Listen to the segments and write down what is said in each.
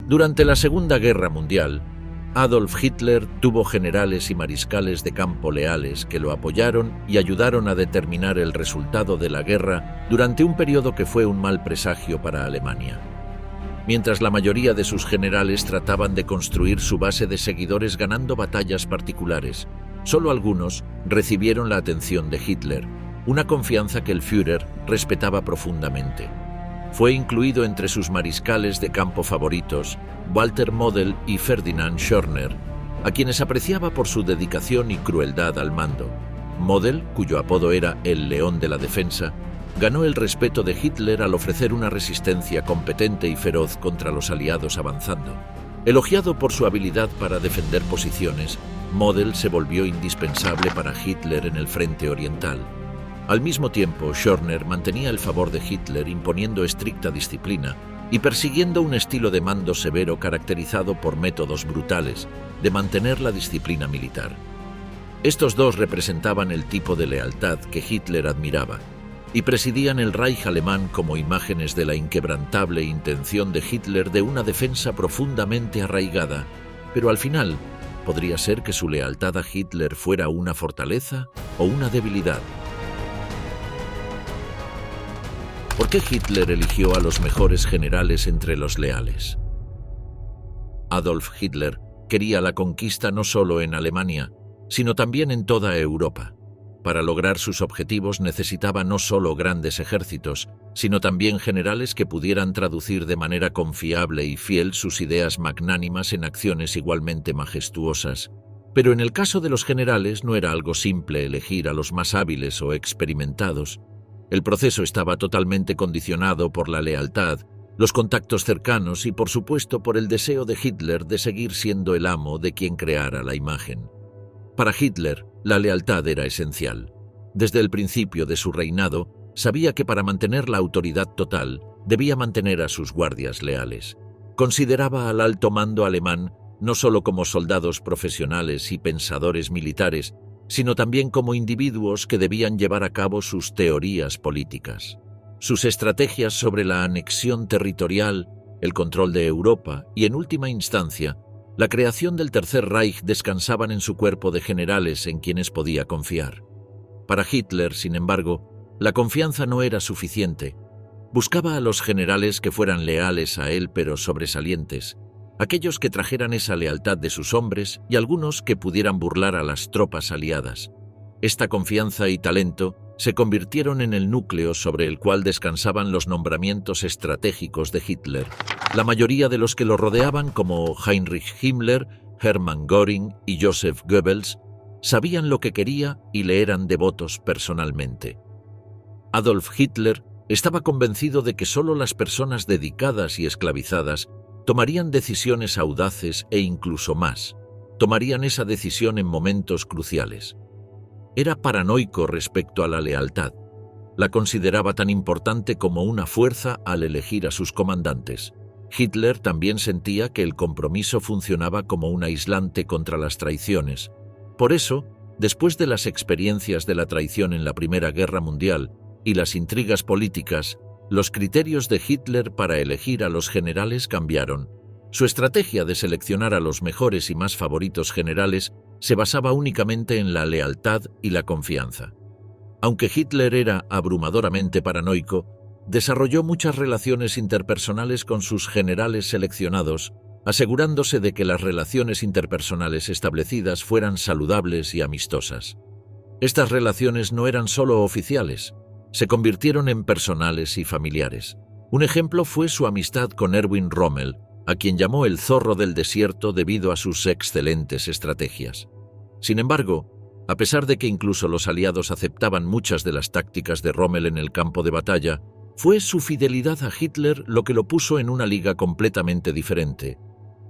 Durante la Segunda Guerra Mundial, Adolf Hitler tuvo generales y mariscales de campo leales que lo apoyaron y ayudaron a determinar el resultado de la guerra durante un periodo que fue un mal presagio para Alemania. Mientras la mayoría de sus generales trataban de construir su base de seguidores ganando batallas particulares, solo algunos recibieron la atención de Hitler, una confianza que el Führer respetaba profundamente. Fue incluido entre sus mariscales de campo favoritos Walter Model y Ferdinand Schörner, a quienes apreciaba por su dedicación y crueldad al mando. Model, cuyo apodo era el León de la Defensa, ganó el respeto de Hitler al ofrecer una resistencia competente y feroz contra los aliados avanzando. Elogiado por su habilidad para defender posiciones, Model se volvió indispensable para Hitler en el frente oriental. Al mismo tiempo, Schörner mantenía el favor de Hitler imponiendo estricta disciplina y persiguiendo un estilo de mando severo caracterizado por métodos brutales de mantener la disciplina militar. Estos dos representaban el tipo de lealtad que Hitler admiraba y presidían el Reich alemán como imágenes de la inquebrantable intención de Hitler de una defensa profundamente arraigada, pero al final podría ser que su lealtad a Hitler fuera una fortaleza o una debilidad. ¿Por qué Hitler eligió a los mejores generales entre los leales? Adolf Hitler quería la conquista no solo en Alemania, sino también en toda Europa. Para lograr sus objetivos necesitaba no solo grandes ejércitos, sino también generales que pudieran traducir de manera confiable y fiel sus ideas magnánimas en acciones igualmente majestuosas. Pero en el caso de los generales no era algo simple elegir a los más hábiles o experimentados. El proceso estaba totalmente condicionado por la lealtad, los contactos cercanos y, por supuesto, por el deseo de Hitler de seguir siendo el amo de quien creara la imagen. Para Hitler, la lealtad era esencial. Desde el principio de su reinado, sabía que para mantener la autoridad total, debía mantener a sus guardias leales. Consideraba al alto mando alemán no solo como soldados profesionales y pensadores militares, sino también como individuos que debían llevar a cabo sus teorías políticas. Sus estrategias sobre la anexión territorial, el control de Europa y, en última instancia, la creación del Tercer Reich descansaban en su cuerpo de generales en quienes podía confiar. Para Hitler, sin embargo, la confianza no era suficiente. Buscaba a los generales que fueran leales a él pero sobresalientes, aquellos que trajeran esa lealtad de sus hombres y algunos que pudieran burlar a las tropas aliadas. Esta confianza y talento se convirtieron en el núcleo sobre el cual descansaban los nombramientos estratégicos de Hitler. La mayoría de los que lo rodeaban, como Heinrich Himmler, Hermann Göring y Joseph Goebbels, sabían lo que quería y le eran devotos personalmente. Adolf Hitler estaba convencido de que solo las personas dedicadas y esclavizadas tomarían decisiones audaces e incluso más. Tomarían esa decisión en momentos cruciales. Era paranoico respecto a la lealtad. La consideraba tan importante como una fuerza al elegir a sus comandantes. Hitler también sentía que el compromiso funcionaba como un aislante contra las traiciones. Por eso, después de las experiencias de la traición en la Primera Guerra Mundial y las intrigas políticas, los criterios de Hitler para elegir a los generales cambiaron. Su estrategia de seleccionar a los mejores y más favoritos generales se basaba únicamente en la lealtad y la confianza. Aunque Hitler era abrumadoramente paranoico, desarrolló muchas relaciones interpersonales con sus generales seleccionados, asegurándose de que las relaciones interpersonales establecidas fueran saludables y amistosas. Estas relaciones no eran solo oficiales, se convirtieron en personales y familiares. Un ejemplo fue su amistad con Erwin Rommel, a quien llamó el zorro del desierto debido a sus excelentes estrategias. Sin embargo, a pesar de que incluso los aliados aceptaban muchas de las tácticas de Rommel en el campo de batalla, fue su fidelidad a Hitler lo que lo puso en una liga completamente diferente.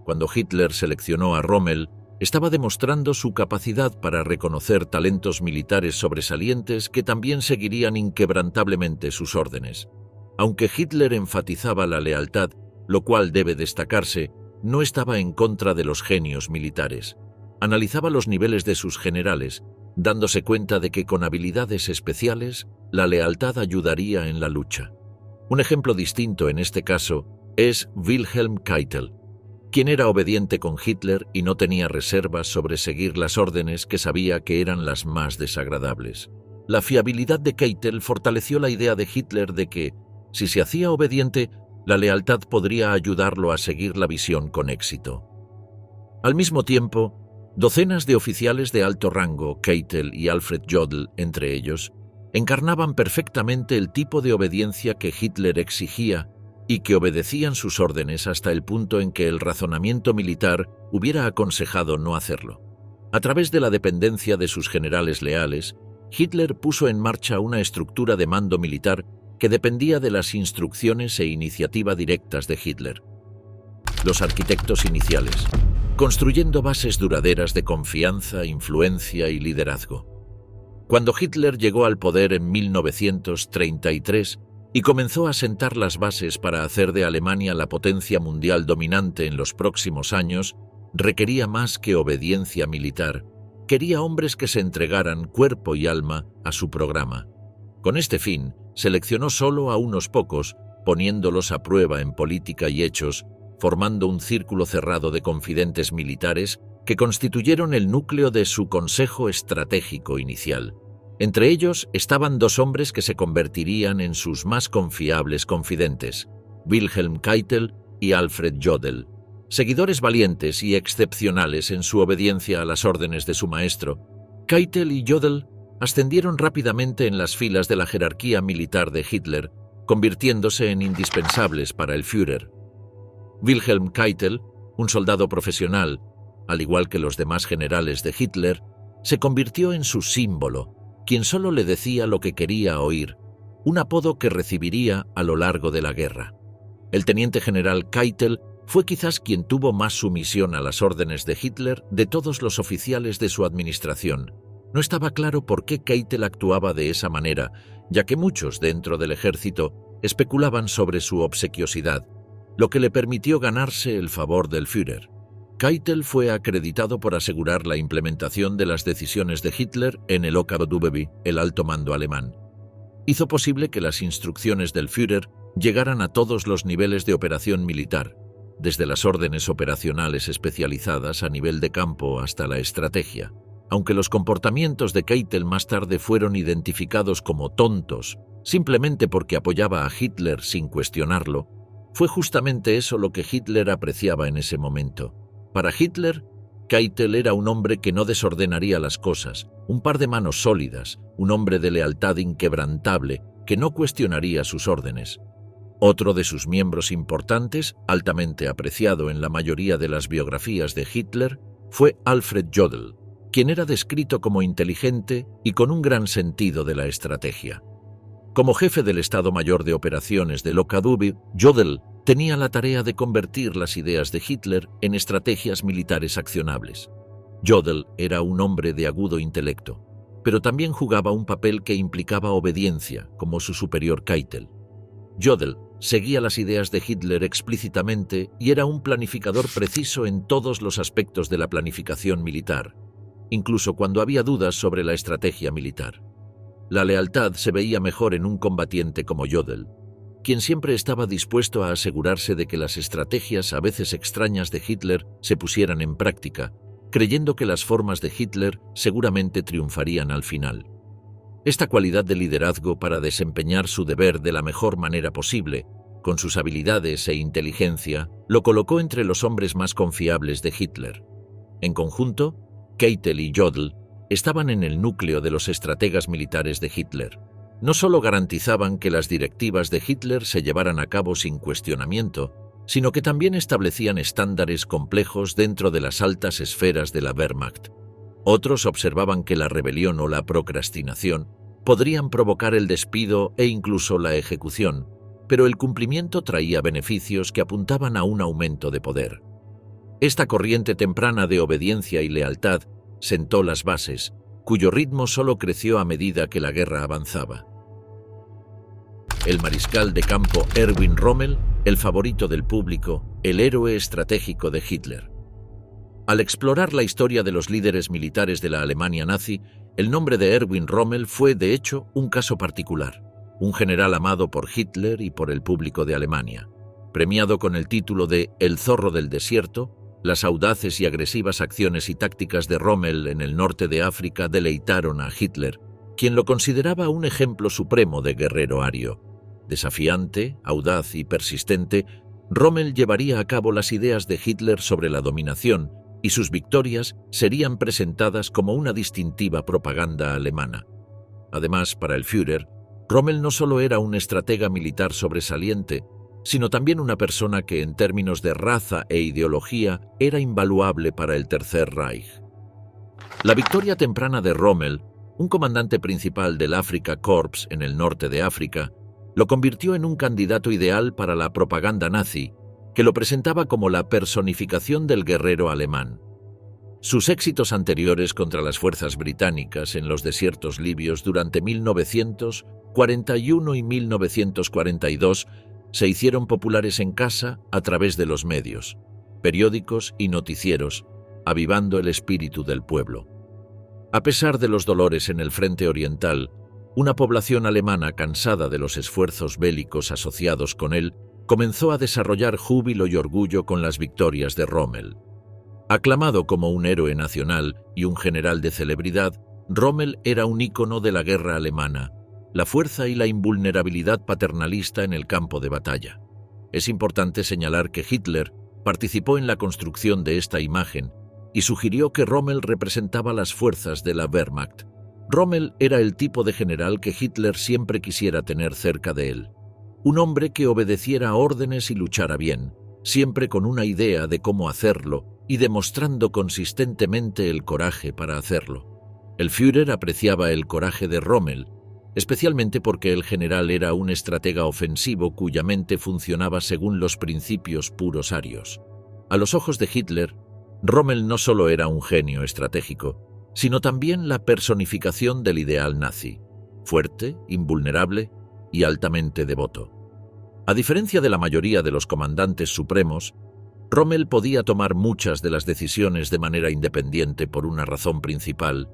Cuando Hitler seleccionó a Rommel, estaba demostrando su capacidad para reconocer talentos militares sobresalientes que también seguirían inquebrantablemente sus órdenes. Aunque Hitler enfatizaba la lealtad, lo cual debe destacarse, no estaba en contra de los genios militares. Analizaba los niveles de sus generales, dándose cuenta de que con habilidades especiales, la lealtad ayudaría en la lucha. Un ejemplo distinto en este caso es Wilhelm Keitel. quien era obediente con Hitler y no tenía reservas sobre seguir las órdenes que sabía que eran las más desagradables. La fiabilidad de Keitel fortaleció la idea de Hitler de que, si se hacía obediente, la lealtad podría ayudarlo a seguir la visión con éxito. Al mismo tiempo, docenas de oficiales de alto rango, Keitel y Alfred Jodl entre ellos, encarnaban perfectamente el tipo de obediencia que Hitler exigía y que obedecían sus órdenes hasta el punto en que el razonamiento militar hubiera aconsejado no hacerlo. A través de la dependencia de sus generales leales, Hitler puso en marcha una estructura de mando militar que dependía de las instrucciones e iniciativa directas de Hitler. Los arquitectos iniciales, construyendo bases duraderas de confianza, influencia y liderazgo. Cuando Hitler llegó al poder en 1933 y comenzó a sentar las bases para hacer de Alemania la potencia mundial dominante en los próximos años, requería más que obediencia militar. Quería hombres que se entregaran cuerpo y alma a su programa. Con este fin, seleccionó solo a unos pocos, poniéndolos a prueba en política y hechos, formando un círculo cerrado de confidentes militares que constituyeron el núcleo de su consejo estratégico inicial. Entre ellos estaban dos hombres que se convertirían en sus más confiables confidentes, Wilhelm Keitel y Alfred Jodl. Seguidores valientes y excepcionales en su obediencia a las órdenes de su maestro, Keitel y Jodl ascendieron rápidamente en las filas de la jerarquía militar de Hitler, convirtiéndose en indispensables para el Führer. Wilhelm Keitel, un soldado profesional, al igual que los demás generales de Hitler, se convirtió en su símbolo, quien solo le decía lo que quería oír, un apodo que recibiría a lo largo de la guerra. El teniente general Keitel fue quizás quien tuvo más sumisión a las órdenes de Hitler de todos los oficiales de su administración. No estaba claro por qué Keitel actuaba de esa manera, ya que muchos dentro del ejército especulaban sobre su obsequiosidad, lo que le permitió ganarse el favor del Führer. Keitel fue acreditado por asegurar la implementación de las decisiones de Hitler en el OKW, el alto mando alemán. Hizo posible que las instrucciones del Führer llegaran a todos los niveles de operación militar, desde las órdenes operacionales especializadas a nivel de campo hasta la estrategia. Aunque los comportamientos de Keitel más tarde fueron identificados como tontos, simplemente porque apoyaba a Hitler sin cuestionarlo, fue justamente eso lo que Hitler apreciaba en ese momento. Para Hitler, Keitel era un hombre que no desordenaría las cosas, un par de manos sólidas, un hombre de lealtad inquebrantable que no cuestionaría sus órdenes. Otro de sus miembros importantes, altamente apreciado en la mayoría de las biografías de Hitler, fue Alfred Jodl, quien era descrito como inteligente y con un gran sentido de la estrategia. Como jefe del Estado Mayor de Operaciones del OKW, Jodl tenía la tarea de convertir las ideas de Hitler en estrategias militares accionables. Jodl era un hombre de agudo intelecto, pero también jugaba un papel que implicaba obediencia, como su superior Keitel. Jodl seguía las ideas de Hitler explícitamente y era un planificador preciso en todos los aspectos de la planificación militar, incluso cuando había dudas sobre la estrategia militar. La lealtad se veía mejor en un combatiente como Jodl, quien siempre estaba dispuesto a asegurarse de que las estrategias a veces extrañas de Hitler se pusieran en práctica, creyendo que las formas de Hitler seguramente triunfarían al final. Esta cualidad de liderazgo para desempeñar su deber de la mejor manera posible, con sus habilidades e inteligencia, lo colocó entre los hombres más confiables de Hitler. En conjunto, Keitel y Jodl estaban en el núcleo de los estrategas militares de Hitler. No solo garantizaban que las directivas de Hitler se llevaran a cabo sin cuestionamiento, sino que también establecían estándares complejos dentro de las altas esferas de la Wehrmacht. Otros observaban que la rebelión o la procrastinación podrían provocar el despido e incluso la ejecución, pero el cumplimiento traía beneficios que apuntaban a un aumento de poder. Esta corriente temprana de obediencia y lealtad sentó las bases, cuyo ritmo solo creció a medida que la guerra avanzaba. El mariscal de campo Erwin Rommel, el favorito del público, el héroe estratégico de Hitler. Al explorar la historia de los líderes militares de la Alemania nazi, el nombre de Erwin Rommel fue, de hecho, un caso particular, un general amado por Hitler y por el público de Alemania. Premiado con el título de El zorro del desierto, las audaces y agresivas acciones y tácticas de Rommel en el norte de África deleitaron a Hitler, quien lo consideraba un ejemplo supremo de guerrero ario. Desafiante, audaz y persistente, Rommel llevaría a cabo las ideas de Hitler sobre la dominación, y sus victorias serían presentadas como una distintiva propaganda alemana. Además, para el Führer, Rommel no solo era un estratega militar sobresaliente, sino también una persona que en términos de raza e ideología era invaluable para el Tercer Reich. La victoria temprana de Rommel, un comandante principal del Afrika Korps en el norte de África, lo convirtió en un candidato ideal para la propaganda nazi, que lo presentaba como la personificación del guerrero alemán. Sus éxitos anteriores contra las fuerzas británicas en los desiertos libios durante 1941 y 1942 se hicieron populares en casa a través de los medios, periódicos y noticieros, avivando el espíritu del pueblo. A pesar de los dolores en el frente oriental, una población alemana cansada de los esfuerzos bélicos asociados con él comenzó a desarrollar júbilo y orgullo con las victorias de Rommel. Aclamado como un héroe nacional y un general de celebridad, Rommel era un ícono de la guerra alemana, la fuerza y la invulnerabilidad paternalista en el campo de batalla. Es importante señalar que Hitler participó en la construcción de esta imagen y sugirió que Rommel representaba las fuerzas de la Wehrmacht. Rommel era el tipo de general que Hitler siempre quisiera tener cerca de él. Un hombre que obedeciera órdenes y luchara bien, siempre con una idea de cómo hacerlo y demostrando consistentemente el coraje para hacerlo. El Führer apreciaba el coraje de Rommel, especialmente porque el general era un estratega ofensivo cuya mente funcionaba según los principios puros arios. A los ojos de Hitler, Rommel no solo era un genio estratégico, sino también la personificación del ideal nazi, fuerte, invulnerable y altamente devoto. A diferencia de la mayoría de los comandantes supremos, Rommel podía tomar muchas de las decisiones de manera independiente por una razón principal: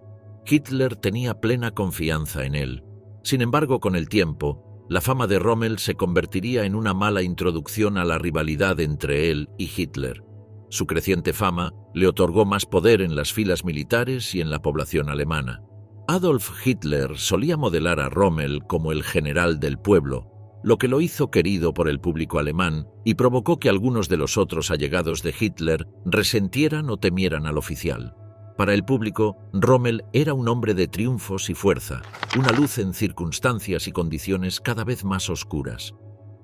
Hitler tenía plena confianza en él. Sin embargo, con el tiempo, la fama de Rommel se convertiría en una mala introducción a la rivalidad entre él y Hitler. Su creciente fama le otorgó más poder en las filas militares y en la población alemana. Adolf Hitler solía modelar a Rommel como el general del pueblo, lo que lo hizo querido por el público alemán y provocó que algunos de los otros allegados de Hitler resentieran o temieran al oficial. Para el público, Rommel era un hombre de triunfos y fuerza, una luz en circunstancias y condiciones cada vez más oscuras.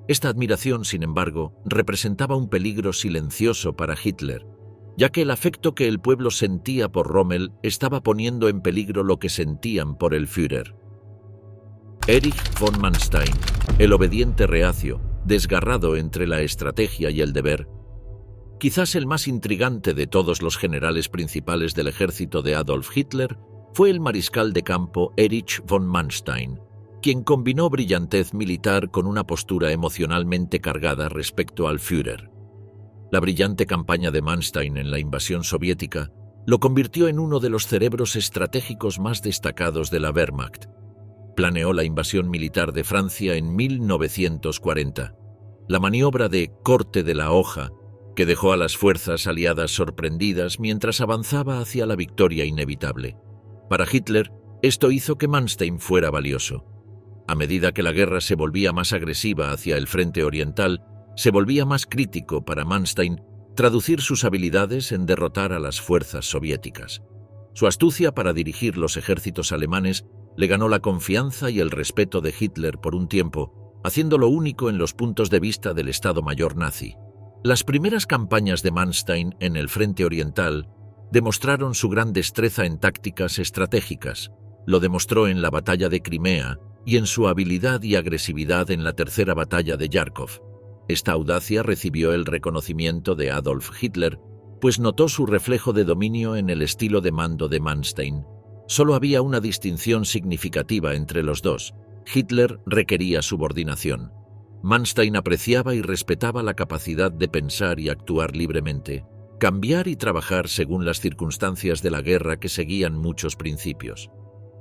Esta admiración, sin embargo, representaba un peligro silencioso para Hitler, ya que el afecto que el pueblo sentía por Rommel estaba poniendo en peligro lo que sentían por el Führer. Erich von Manstein, el obediente reacio, desgarrado entre la estrategia y el deber, quizás el más intrigante de todos los generales principales del ejército de Adolf Hitler, fue el mariscal de campo Erich von Manstein, quien combinó brillantez militar con una postura emocionalmente cargada respecto al Führer. La brillante campaña de Manstein en la invasión soviética lo convirtió en uno de los cerebros estratégicos más destacados de la Wehrmacht. Planeó la invasión militar de Francia en 1940. La maniobra de corte de la hoja, que dejó a las fuerzas aliadas sorprendidas mientras avanzaba hacia la victoria inevitable. Para Hitler, esto hizo que Manstein fuera valioso. A medida que la guerra se volvía más agresiva hacia el frente oriental, se volvía más crítico para Manstein traducir sus habilidades en derrotar a las fuerzas soviéticas. Su astucia para dirigir los ejércitos alemanes le ganó la confianza y el respeto de Hitler por un tiempo, haciéndolo único en los puntos de vista del Estado Mayor nazi. Las primeras campañas de Manstein en el frente oriental demostraron su gran destreza en tácticas estratégicas. Lo demostró en la batalla de Crimea y en su habilidad y agresividad en la tercera batalla de Yarkov. Esta audacia recibió el reconocimiento de Adolf Hitler, pues notó su reflejo de dominio en el estilo de mando de Manstein. Solo había una distinción significativa entre los dos: Hitler requería subordinación. Manstein apreciaba y respetaba la capacidad de pensar y actuar libremente, cambiar y trabajar según las circunstancias de la guerra que seguían muchos principios.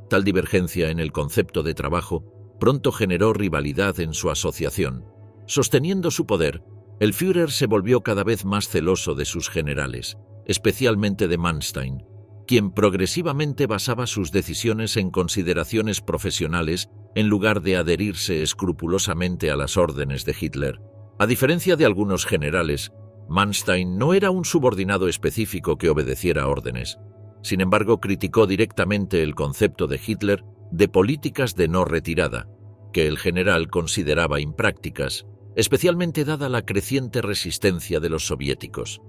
Tal divergencia en el concepto de trabajo pronto generó rivalidad en su asociación. Sosteniendo su poder, el Führer se volvió cada vez más celoso de sus generales, especialmente de Manstein, quien progresivamente basaba sus decisiones en consideraciones profesionales en lugar de adherirse escrupulosamente a las órdenes de Hitler. A diferencia de algunos generales, Manstein no era un subordinado específico que obedeciera órdenes. Sin embargo, criticó directamente el concepto de Hitler de políticas de no retirada, que el general consideraba imprácticas, especialmente dada la creciente resistencia de los soviéticos.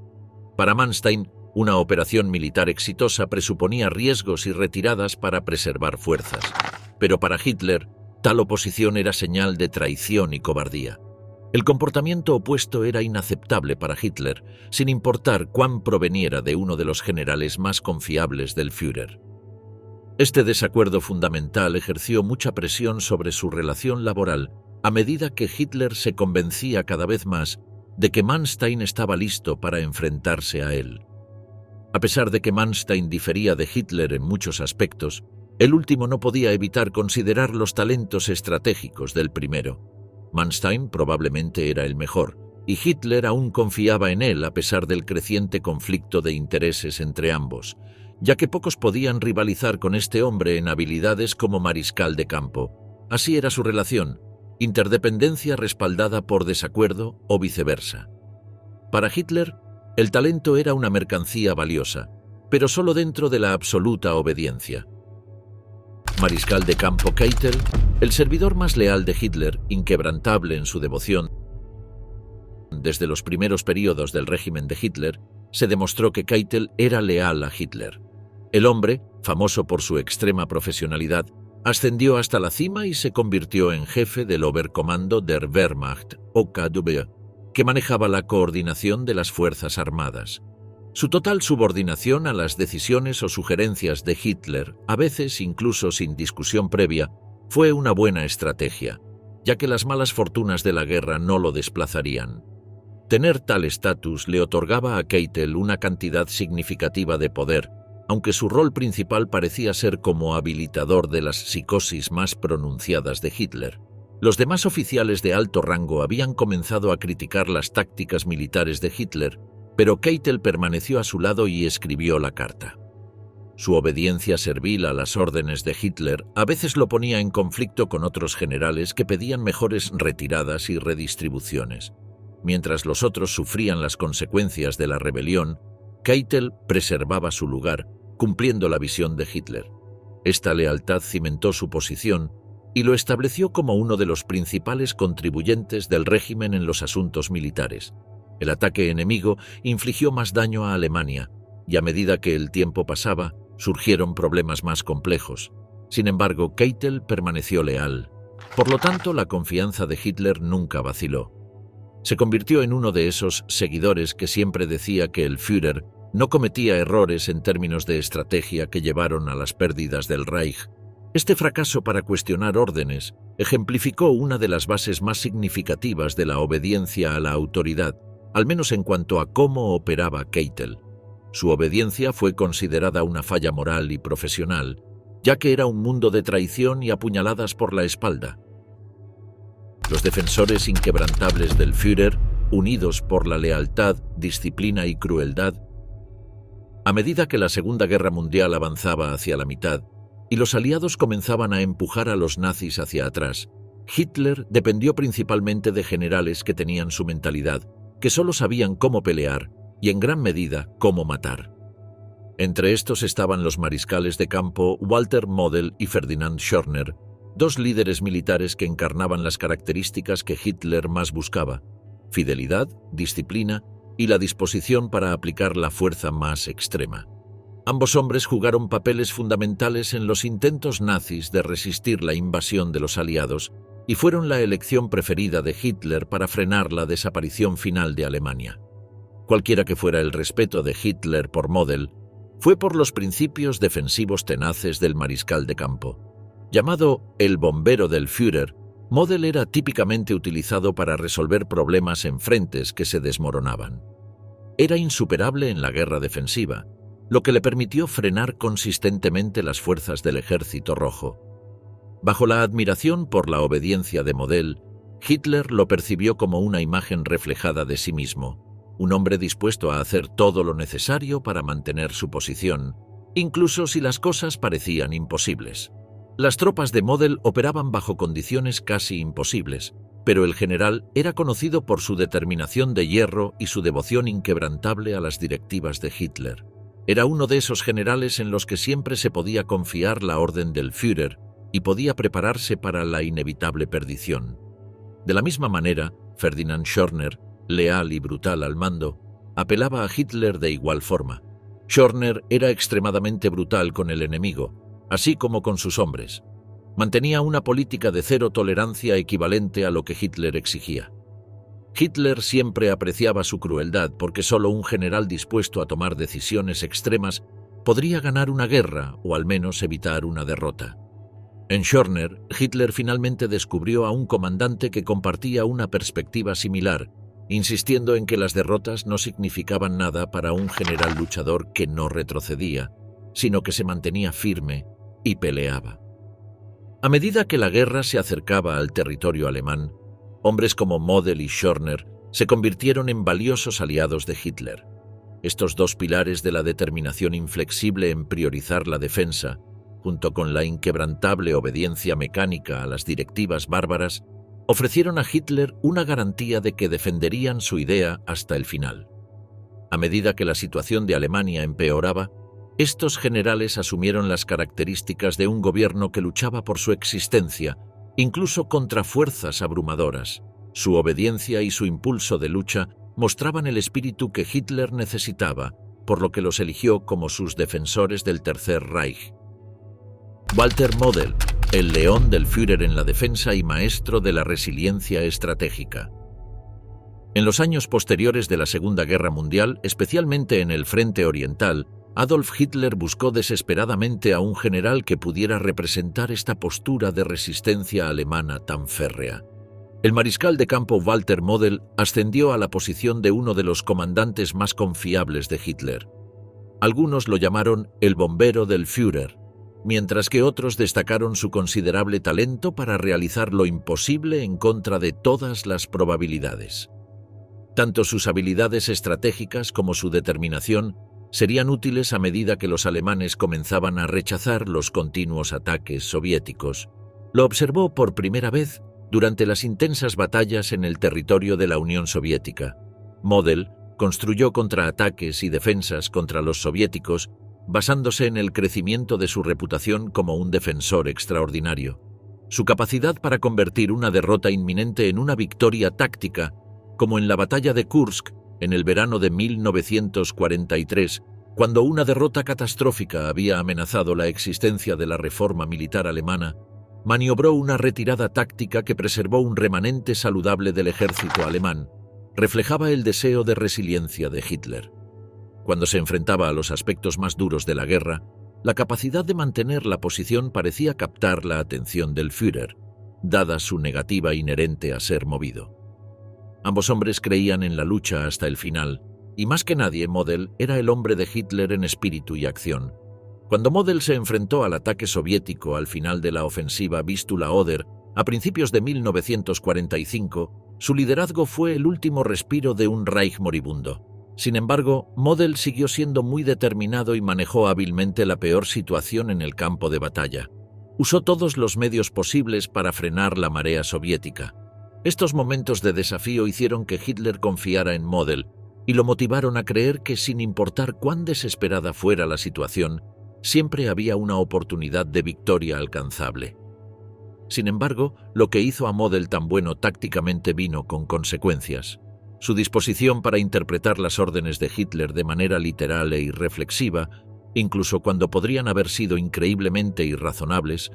Para Manstein, una operación militar exitosa presuponía riesgos y retiradas para preservar fuerzas, pero para Hitler, tal oposición era señal de traición y cobardía. El comportamiento opuesto era inaceptable para Hitler, sin importar cuán proveniera de uno de los generales más confiables del Führer. Este desacuerdo fundamental ejerció mucha presión sobre su relación laboral a medida que Hitler se convencía cada vez más de que Manstein estaba listo para enfrentarse a él. A pesar de que Manstein difería de Hitler en muchos aspectos, el último no podía evitar considerar los talentos estratégicos del primero. Manstein probablemente era el mejor, y Hitler aún confiaba en él a pesar del creciente conflicto de intereses entre ambos, ya que pocos podían rivalizar con este hombre en habilidades como mariscal de campo. Así era su relación, interdependencia respaldada por desacuerdo o viceversa. Para Hitler, el talento era una mercancía valiosa, pero solo dentro de la absoluta obediencia. Mariscal de campo Keitel, el servidor más leal de Hitler, inquebrantable en su devoción. Desde los primeros periodos del régimen de Hitler, se demostró que Keitel era leal a Hitler. El hombre, famoso por su extrema profesionalidad, ascendió hasta la cima y se convirtió en jefe del Oberkommando der Wehrmacht, OKW, que manejaba la coordinación de las Fuerzas Armadas. Su total subordinación a las decisiones o sugerencias de Hitler, a veces incluso sin discusión previa, fue una buena estrategia, ya que las malas fortunas de la guerra no lo desplazarían. Tener tal estatus le otorgaba a Keitel una cantidad significativa de poder, aunque su rol principal parecía ser como habilitador de las psicosis más pronunciadas de Hitler. Los demás oficiales de alto rango habían comenzado a criticar las tácticas militares de Hitler, pero Keitel permaneció a su lado y escribió la carta. Su obediencia servil a las órdenes de Hitler a veces lo ponía en conflicto con otros generales que pedían mejores retiradas y redistribuciones. Mientras los otros sufrían las consecuencias de la rebelión, Keitel preservaba su lugar, cumpliendo la visión de Hitler. Esta lealtad cimentó su posición y lo estableció como uno de los principales contribuyentes del régimen en los asuntos militares. El ataque enemigo infligió más daño a Alemania, y a medida que el tiempo pasaba, surgieron problemas más complejos. Sin embargo, Keitel permaneció leal. Por lo tanto, la confianza de Hitler nunca vaciló. Se convirtió en uno de esos seguidores que siempre decía que el Führer no cometía errores en términos de estrategia que llevaron a las pérdidas del Reich. Este fracaso para cuestionar órdenes ejemplificó una de las bases más significativas de la obediencia a la autoridad, al menos en cuanto a cómo operaba Keitel. Su obediencia fue considerada una falla moral y profesional, ya que era un mundo de traición y apuñaladas por la espalda. Los defensores inquebrantables del Führer, unidos por la lealtad, disciplina y crueldad, a medida que la Segunda Guerra Mundial avanzaba hacia la mitad y los aliados comenzaban a empujar a los nazis hacia atrás, Hitler dependió principalmente de generales que tenían su mentalidad, que solo sabían cómo pelear y en gran medida cómo matar. Entre estos estaban los mariscales de campo Walter Model y Ferdinand Schörner, dos líderes militares que encarnaban las características que Hitler más buscaba: fidelidad, disciplina y la disposición para aplicar la fuerza más extrema. Ambos hombres jugaron papeles fundamentales en los intentos nazis de resistir la invasión de los aliados y fueron la elección preferida de Hitler para frenar la desaparición final de Alemania. Cualquiera que fuera el respeto de Hitler por Model, fue por los principios defensivos tenaces del mariscal de campo. Llamado el bombero del Führer, Model era típicamente utilizado para resolver problemas en frentes que se desmoronaban. Era insuperable en la guerra defensiva, lo que le permitió frenar consistentemente las fuerzas del Ejército Rojo. Bajo la admiración por la obediencia de Model, Hitler lo percibió como una imagen reflejada de sí mismo, un hombre dispuesto a hacer todo lo necesario para mantener su posición, incluso si las cosas parecían imposibles. Las tropas de Model operaban bajo condiciones casi imposibles, pero el general era conocido por su determinación de hierro y su devoción inquebrantable a las directivas de Hitler. Era uno de esos generales en los que siempre se podía confiar la orden del Führer y podía prepararse para la inevitable perdición. De la misma manera, Ferdinand Schörner, leal y brutal al mando, apelaba a Hitler de igual forma. Schörner era extremadamente brutal con el enemigo, así como con sus hombres. Mantenía una política de cero tolerancia equivalente a lo que Hitler exigía. Hitler siempre apreciaba su crueldad porque solo un general dispuesto a tomar decisiones extremas podría ganar una guerra o al menos evitar una derrota. En Schörner, Hitler finalmente descubrió a un comandante que compartía una perspectiva similar, insistiendo en que las derrotas no significaban nada para un general luchador que no retrocedía, sino que se mantenía firme y peleaba. A medida que la guerra se acercaba al territorio alemán, hombres como Model y Schörner se convirtieron en valiosos aliados de Hitler. Estos dos pilares de la determinación inflexible en priorizar la defensa, junto con la inquebrantable obediencia mecánica a las directivas bárbaras, ofrecieron a Hitler una garantía de que defenderían su idea hasta el final. A medida que la situación de Alemania empeoraba, estos generales asumieron las características de un gobierno que luchaba por su existencia, incluso contra fuerzas abrumadoras. Su obediencia y su impulso de lucha mostraban el espíritu que Hitler necesitaba, por lo que los eligió como sus defensores del Tercer Reich. Walter Model, el león del Führer en la defensa y maestro de la resiliencia estratégica. En los años posteriores de la Segunda Guerra Mundial, especialmente en el Frente Oriental, Adolf Hitler buscó desesperadamente a un general que pudiera representar esta postura de resistencia alemana tan férrea. El mariscal de campo Walter Model ascendió a la posición de uno de los comandantes más confiables de Hitler. Algunos lo llamaron el bombero del Führer, mientras que otros destacaron su considerable talento para realizar lo imposible en contra de todas las probabilidades. Tanto sus habilidades estratégicas como su determinación serían útiles a medida que los alemanes comenzaban a rechazar los continuos ataques soviéticos. Lo observó por primera vez durante las intensas batallas en el territorio de la Unión Soviética. Model construyó contraataques y defensas contra los soviéticos basándose en el crecimiento de su reputación como un defensor extraordinario. Su capacidad para convertir una derrota inminente en una victoria táctica, como en la batalla de Kursk en el verano de 1943, cuando una derrota catastrófica había amenazado la existencia de la reforma militar alemana, maniobró una retirada táctica que preservó un remanente saludable del ejército alemán. Reflejaba el deseo de resiliencia de Hitler. Cuando se enfrentaba a los aspectos más duros de la guerra, la capacidad de mantener la posición parecía captar la atención del Führer, dada su negativa inherente a ser movido. Ambos hombres creían en la lucha hasta el final, y más que nadie Model era el hombre de Hitler en espíritu y acción. Cuando Model se enfrentó al ataque soviético al final de la ofensiva Vistula-Oder, a principios de 1945, su liderazgo fue el último respiro de un Reich moribundo. Sin embargo, Model siguió siendo muy determinado y manejó hábilmente la peor situación en el campo de batalla. Usó todos los medios posibles para frenar la marea soviética. Estos momentos de desafío hicieron que Hitler confiara en Model y lo motivaron a creer que, sin importar cuán desesperada fuera la situación, siempre había una oportunidad de victoria alcanzable. Sin embargo, lo que hizo a Model tan bueno tácticamente vino con consecuencias. Su disposición para interpretar las órdenes de Hitler de manera literal e irreflexiva, incluso cuando podrían haber sido increíblemente irrazonables,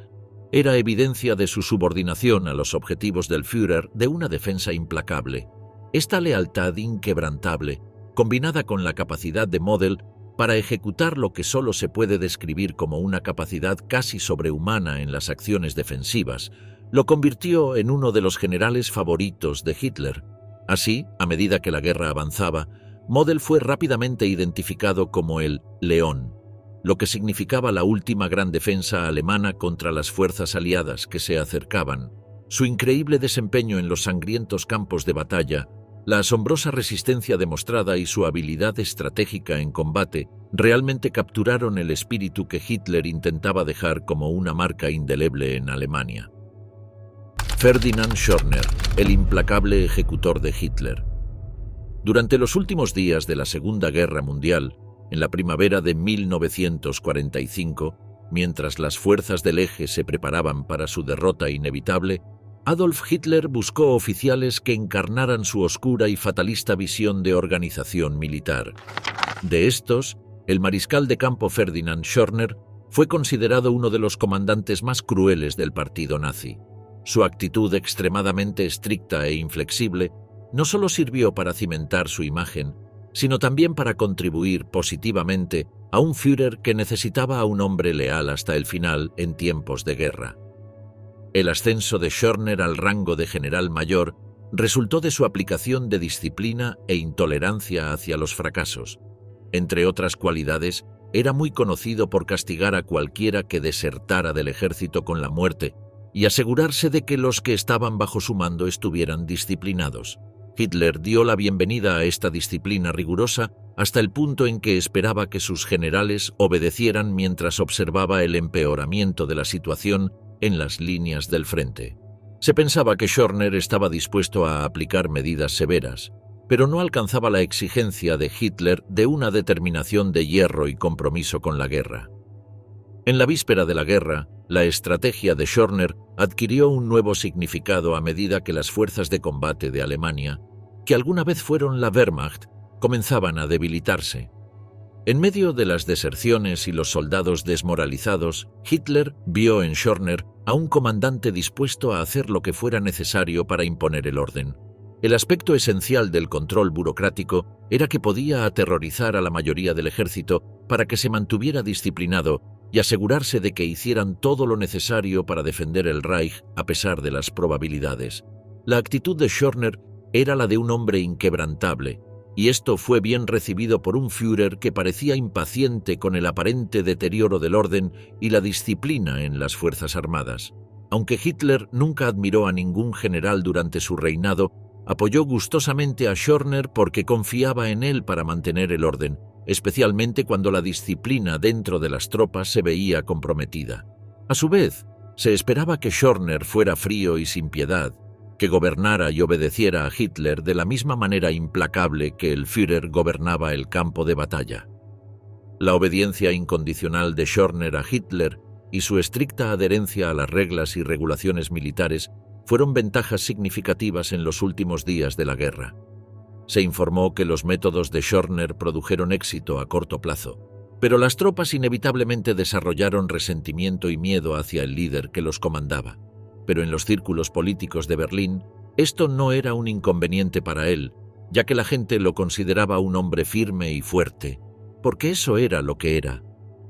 era evidencia de su subordinación a los objetivos del Führer de una defensa implacable. Esta lealtad inquebrantable, combinada con la capacidad de Model para ejecutar lo que solo se puede describir como una capacidad casi sobrehumana en las acciones defensivas, lo convirtió en uno de los generales favoritos de Hitler. Así, a medida que la guerra avanzaba, Model fue rápidamente identificado como el León, lo que significaba la última gran defensa alemana contra las fuerzas aliadas que se acercaban. Su increíble desempeño en los sangrientos campos de batalla, la asombrosa resistencia demostrada y su habilidad estratégica en combate realmente capturaron el espíritu que Hitler intentaba dejar como una marca indeleble en Alemania. Ferdinand Schörner, el implacable ejecutor de Hitler. Durante los últimos días de la Segunda Guerra Mundial, en la primavera de 1945, mientras las fuerzas del Eje se preparaban para su derrota inevitable, Adolf Hitler buscó oficiales que encarnaran su oscura y fatalista visión de organización militar. De estos, el mariscal de campo Ferdinand Schörner fue considerado uno de los comandantes más crueles del partido nazi. Su actitud extremadamente estricta e inflexible no solo sirvió para cimentar su imagen, sino también para contribuir positivamente a un Führer que necesitaba a un hombre leal hasta el final en tiempos de guerra. El ascenso de Schörner al rango de general mayor resultó de su aplicación de disciplina e intolerancia hacia los fracasos. Entre otras cualidades, era muy conocido por castigar a cualquiera que desertara del ejército con la muerte y asegurarse de que los que estaban bajo su mando estuvieran disciplinados. Hitler dio la bienvenida a esta disciplina rigurosa hasta el punto en que esperaba que sus generales obedecieran mientras observaba el empeoramiento de la situación en las líneas del frente. Se pensaba que Schörner estaba dispuesto a aplicar medidas severas, pero no alcanzaba la exigencia de Hitler de una determinación de hierro y compromiso con la guerra. En la víspera de la guerra, la estrategia de Schörner adquirió un nuevo significado a medida que las fuerzas de combate de Alemania, que alguna vez fueron la Wehrmacht, comenzaban a debilitarse. En medio de las deserciones y los soldados desmoralizados, Hitler vio en Schörner a un comandante dispuesto a hacer lo que fuera necesario para imponer el orden. El aspecto esencial del control burocrático era que podía aterrorizar a la mayoría del ejército para que se mantuviera disciplinado y asegurarse de que hicieran todo lo necesario para defender el Reich a pesar de las probabilidades. La actitud de Schörner era la de un hombre inquebrantable, y esto fue bien recibido por un Führer que parecía impaciente con el aparente deterioro del orden y la disciplina en las Fuerzas Armadas. Aunque Hitler nunca admiró a ningún general durante su reinado, apoyó gustosamente a Schörner porque confiaba en él para mantener el orden, especialmente cuando la disciplina dentro de las tropas se veía comprometida. A su vez, se esperaba que Schörner fuera frío y sin piedad, que gobernara y obedeciera a Hitler de la misma manera implacable que el Führer gobernaba el campo de batalla. La obediencia incondicional de Schörner a Hitler y su estricta adherencia a las reglas y regulaciones militares fueron ventajas significativas en los últimos días de la guerra. Se informó que los métodos de Schörner produjeron éxito a corto plazo, pero las tropas inevitablemente desarrollaron resentimiento y miedo hacia el líder que los comandaba. Pero en los círculos políticos de Berlín, esto no era un inconveniente para él, ya que la gente lo consideraba un hombre firme y fuerte, porque eso era lo que era.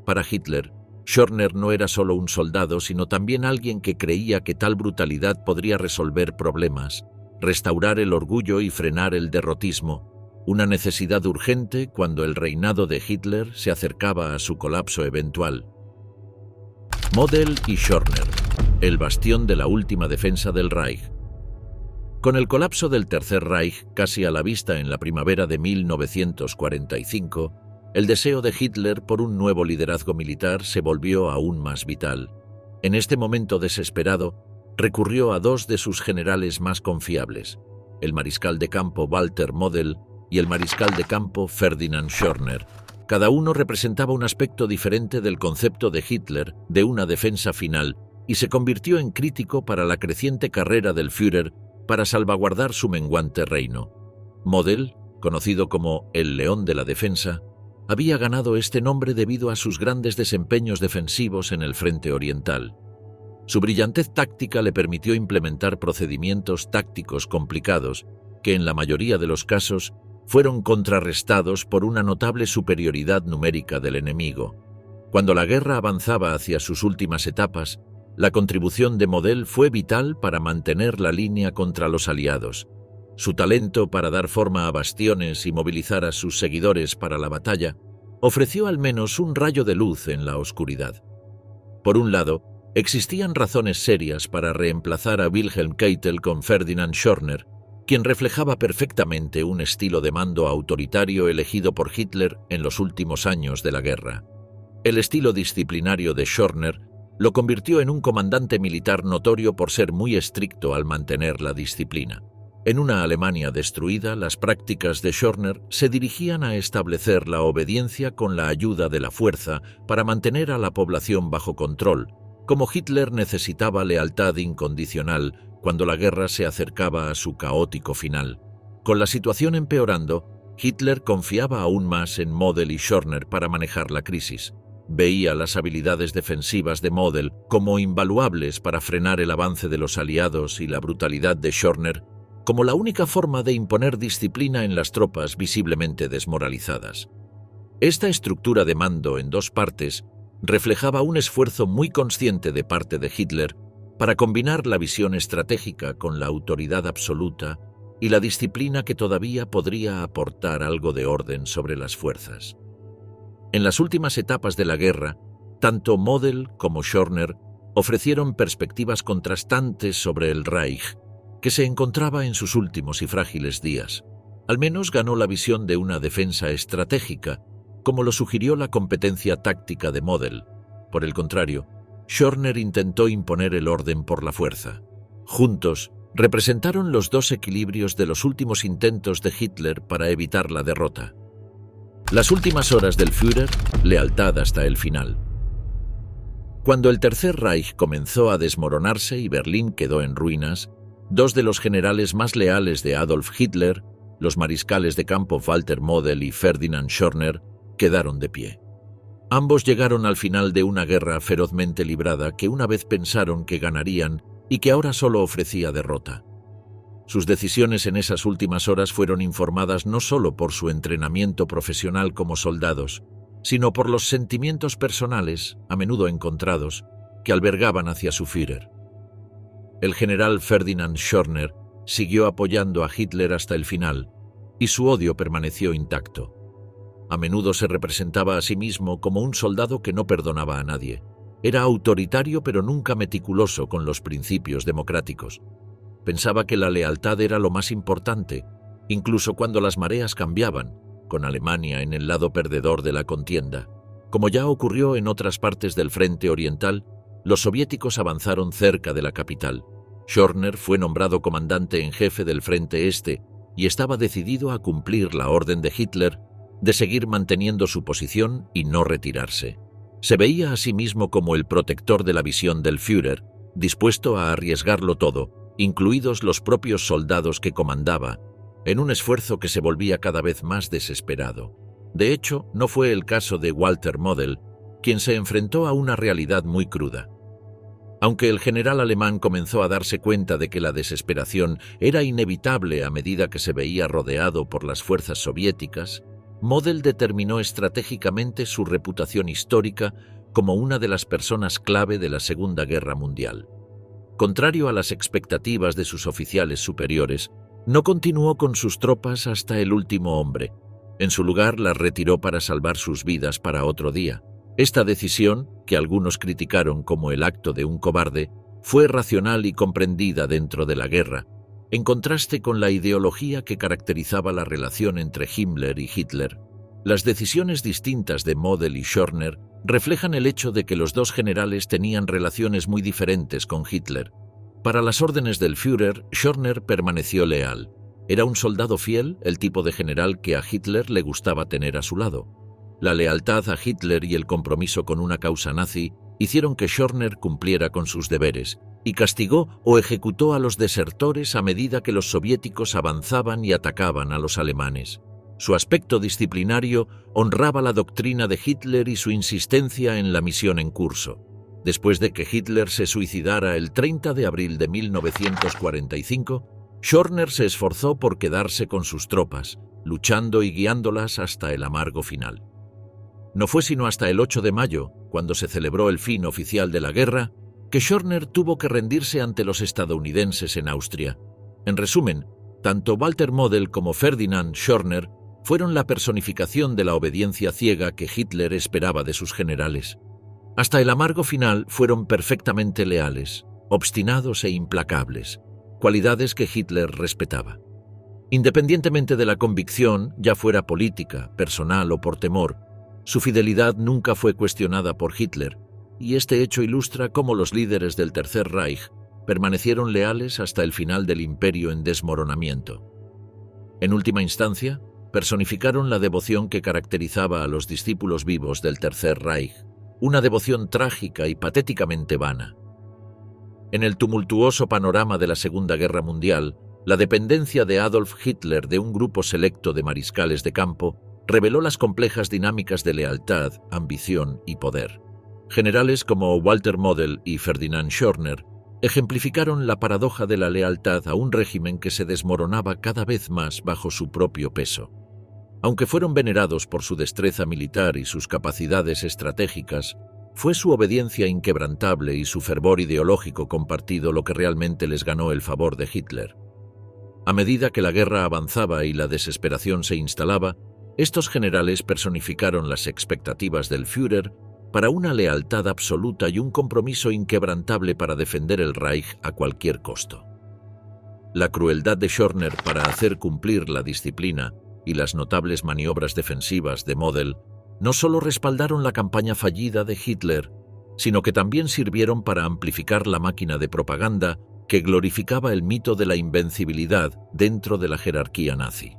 Para Hitler, Schörner no era solo un soldado, sino también alguien que creía que tal brutalidad podría resolver problemas, restaurar el orgullo y frenar el derrotismo, una necesidad urgente cuando el reinado de Hitler se acercaba a su colapso eventual. Model y Schörner, el bastión de la última defensa del Reich. Con el colapso del Tercer Reich casi a la vista en la primavera de 1945, el deseo de Hitler por un nuevo liderazgo militar se volvió aún más vital. En este momento desesperado, recurrió a dos de sus generales más confiables, el mariscal de campo Walter Model y el mariscal de campo Ferdinand Schörner. Cada uno representaba un aspecto diferente del concepto de Hitler de una defensa final y se convirtió en crítico para la creciente carrera del Führer para salvaguardar su menguante reino. Model, conocido como el León de la Defensa, había ganado este nombre debido a sus grandes desempeños defensivos en el frente oriental. Su brillantez táctica le permitió implementar procedimientos tácticos complicados que en la mayoría de los casos fueron contrarrestados por una notable superioridad numérica del enemigo. Cuando la guerra avanzaba hacia sus últimas etapas, la contribución de Model fue vital para mantener la línea contra los aliados. Su talento para dar forma a bastiones y movilizar a sus seguidores para la batalla ofreció al menos un rayo de luz en la oscuridad. Por un lado, Existían razones serias para reemplazar a Wilhelm Keitel con Ferdinand Schörner, quien reflejaba perfectamente un estilo de mando autoritario elegido por Hitler en los últimos años de la guerra. El estilo disciplinario de Schörner lo convirtió en un comandante militar notorio por ser muy estricto al mantener la disciplina. En una Alemania destruida, las prácticas de Schörner se dirigían a establecer la obediencia con la ayuda de la fuerza para mantener a la población bajo control, como Hitler necesitaba lealtad incondicional cuando la guerra se acercaba a su caótico final. Con la situación empeorando, Hitler confiaba aún más en Model y Schörner para manejar la crisis. Veía las habilidades defensivas de Model como invaluables para frenar el avance de los aliados y la brutalidad de Schörner como la única forma de imponer disciplina en las tropas visiblemente desmoralizadas. Esta estructura de mando en dos partes reflejaba un esfuerzo muy consciente de parte de Hitler para combinar la visión estratégica con la autoridad absoluta y la disciplina que todavía podría aportar algo de orden sobre las fuerzas. En las últimas etapas de la guerra, tanto Model como Schörner ofrecieron perspectivas contrastantes sobre el Reich, que se encontraba en sus últimos y frágiles días. Al menos ganó la visión de una defensa estratégica, como lo sugirió la competencia táctica de Model. Por el contrario, Schörner intentó imponer el orden por la fuerza. Juntos, representaron los dos equilibrios de los últimos intentos de Hitler para evitar la derrota. Las últimas horas del Führer, lealtad hasta el final. Cuando el Tercer Reich comenzó a desmoronarse y Berlín quedó en ruinas, dos de los generales más leales de Adolf Hitler, los mariscales de campo Walter Model y Ferdinand Schörner, quedaron de pie. Ambos llegaron al final de una guerra ferozmente librada que una vez pensaron que ganarían y que ahora solo ofrecía derrota. Sus decisiones en esas últimas horas fueron informadas no solo por su entrenamiento profesional como soldados, sino por los sentimientos personales, a menudo encontrados, que albergaban hacia su Führer. El general Ferdinand Schörner siguió apoyando a Hitler hasta el final, y su odio permaneció intacto. A menudo se representaba a sí mismo como un soldado que no perdonaba a nadie. Era autoritario pero nunca meticuloso con los principios democráticos. Pensaba que la lealtad era lo más importante, incluso cuando las mareas cambiaban, con Alemania en el lado perdedor de la contienda. Como ya ocurrió en otras partes del frente oriental, los soviéticos avanzaron cerca de la capital. Schörner fue nombrado comandante en jefe del Frente Este y estaba decidido a cumplir la orden de Hitler de seguir manteniendo su posición y no retirarse. Se veía a sí mismo como el protector de la visión del Führer, dispuesto a arriesgarlo todo, incluidos los propios soldados que comandaba, en un esfuerzo que se volvía cada vez más desesperado. De hecho, no fue el caso de Walter Model, quien se enfrentó a una realidad muy cruda. Aunque el general alemán comenzó a darse cuenta de que la desesperación era inevitable a medida que se veía rodeado por las fuerzas soviéticas, Model determinó estratégicamente su reputación histórica como una de las personas clave de la Segunda Guerra Mundial. Contrario a las expectativas de sus oficiales superiores, no continuó con sus tropas hasta el último hombre. En su lugar, las retiró para salvar sus vidas para otro día. Esta decisión, que algunos criticaron como el acto de un cobarde, fue racional y comprendida dentro de la guerra, en contraste con la ideología que caracterizaba la relación entre Himmler y Hitler. Las decisiones distintas de Model y Schörner reflejan el hecho de que los dos generales tenían relaciones muy diferentes con Hitler. Para las órdenes del Führer, Schörner permaneció leal. Era un soldado fiel, el tipo de general que a Hitler le gustaba tener a su lado. La lealtad a Hitler y el compromiso con una causa nazi hicieron que Schörner cumpliera con sus deberes y castigó o ejecutó a los desertores a medida que los soviéticos avanzaban y atacaban a los alemanes. Su aspecto disciplinario honraba la doctrina de Hitler y su insistencia en la misión en curso. Después de que Hitler se suicidara el 30 de abril de 1945, Schörner se esforzó por quedarse con sus tropas, luchando y guiándolas hasta el amargo final. No fue sino hasta el 8 de mayo, cuando se celebró el fin oficial de la guerra, que Schörner tuvo que rendirse ante los estadounidenses en Austria. En resumen, tanto Walter Model como Ferdinand Schörner fueron la personificación de la obediencia ciega que Hitler esperaba de sus generales. Hasta el amargo final fueron perfectamente leales, obstinados e implacables, cualidades que Hitler respetaba. Independientemente de la convicción, ya fuera política, personal o por temor, su fidelidad nunca fue cuestionada por Hitler, y este hecho ilustra cómo los líderes del Tercer Reich permanecieron leales hasta el final del imperio en desmoronamiento. En última instancia, personificaron la devoción que caracterizaba a los discípulos vivos del Tercer Reich, una devoción trágica y patéticamente vana. En el tumultuoso panorama de la Segunda Guerra Mundial, la dependencia de Adolf Hitler de un grupo selecto de mariscales de campo reveló las complejas dinámicas de lealtad, ambición y poder. Generales como Walter Model y Ferdinand Schörner ejemplificaron la paradoja de la lealtad a un régimen que se desmoronaba cada vez más bajo su propio peso. Aunque fueron venerados por su destreza militar y sus capacidades estratégicas, fue su obediencia inquebrantable y su fervor ideológico compartido lo que realmente les ganó el favor de Hitler. A medida que la guerra avanzaba y la desesperación se instalaba, estos generales personificaron las expectativas del Führer para una lealtad absoluta y un compromiso inquebrantable para defender el Reich a cualquier costo. La crueldad de Schörner para hacer cumplir la disciplina y las notables maniobras defensivas de Model no solo respaldaron la campaña fallida de Hitler, sino que también sirvieron para amplificar la máquina de propaganda que glorificaba el mito de la invencibilidad dentro de la jerarquía nazi.